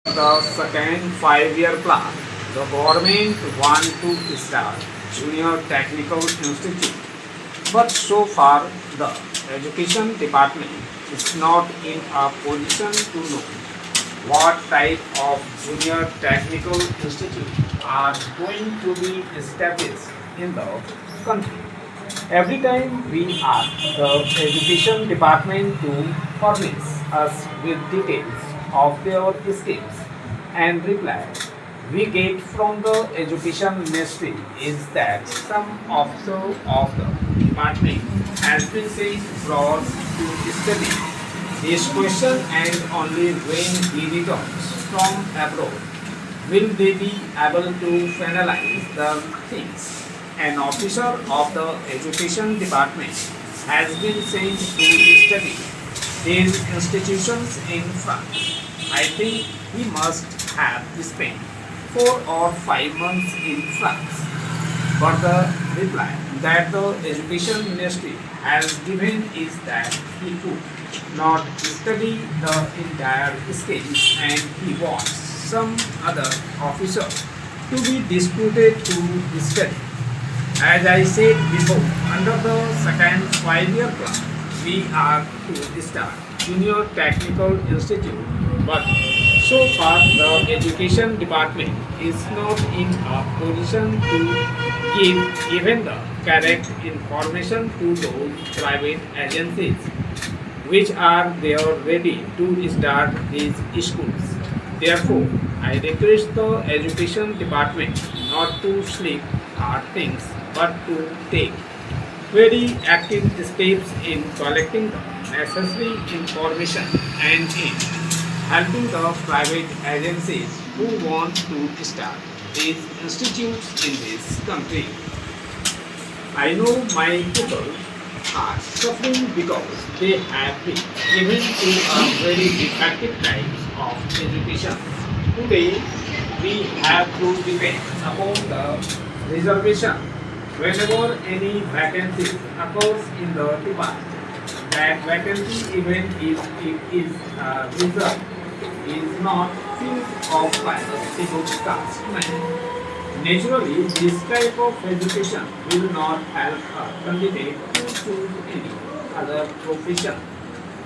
The second 5-year plan, the government want to start junior technical institute, but so far the education department is not in a position to know what type of junior technical institute are going to be established in the country. Every time we ask the education department to furnish us with details of their schemes and reply we get from the education ministry is that some officer of the department has been sent abroad to study this question, and only when he returns from abroad will they be able to finalize the things. An officer of the education department has been sent to study these institutions in France. I think he must have spent 4 or 5 months in France. But the reply that the education ministry has given is that he could not study the entire scheme and he wants some other officer to be disputed to study. As I said before, under the second 5-year plan, we are to start Junior Technical Institute, but so far the education department is not in a position to give even the correct information to those private agencies which are there ready to start these schools. Therefore, I request the education department not to sleep at things but to take very active steps in collecting the necessary information and in helping the private agencies who want to start these institutes in this country. I know my people are suffering because they have been given to a very defective types of education. Today, we have to depend upon the reservation whenever any vacancy occurs in the department. That vacancy, even if it is reserved, is not filled up by the scheduled caste man. Naturally, this type of education will not help a candidate to choose any other profession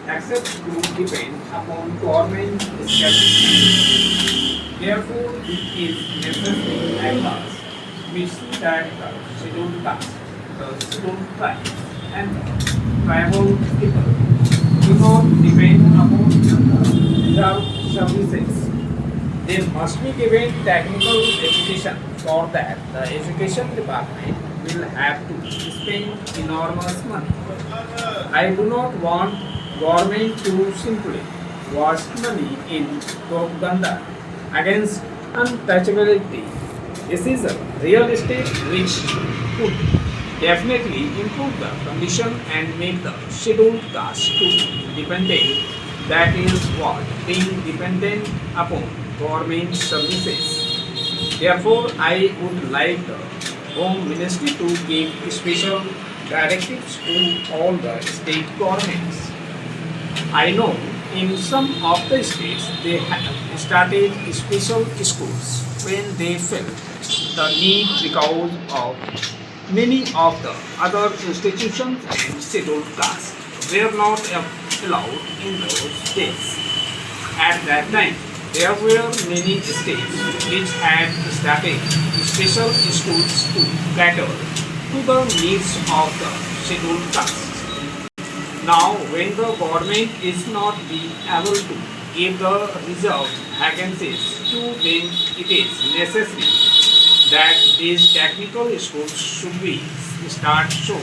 except to depend upon government establishment. Therefore, it is necessary at last we see that the scheduled caste, the scheduled tribes, and the tribal people do not depend upon the reserved services. They must be given technical education. For that, the education department will have to spend enormous money. I do not want government to simply waste money in propaganda against untouchability. This is a real estate which could definitely improve the condition and make the scheduled caste to dependent. That is what being dependent upon government services. Therefore, I would like the Home Ministry to give special directives to all the state governments. I know in some of the states they have started special schools when they felt the need because of many of the other institutions and scheduled castes were not allowed in those states. At that time, there were many states which had started special schools to cater to the needs of the scheduled castes. Now, when the government is not being able to give the reserved vacancies to them, it is necessary that these technical schools should be start so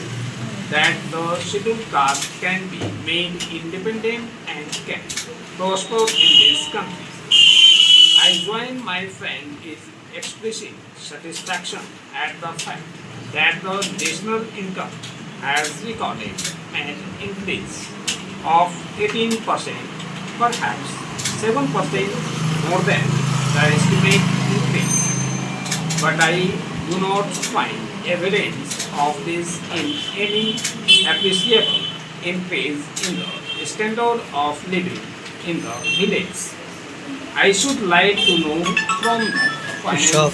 that the scheduled caste can be made independent and can prosper in this country. I join my friend in expressing satisfaction at the fact that the national income has recorded an increase of 18%, perhaps 7% more than the estimate increase. But I do not find evidence of this in any appreciable increase in the standard of living in the village. I should like to know from finance Shop.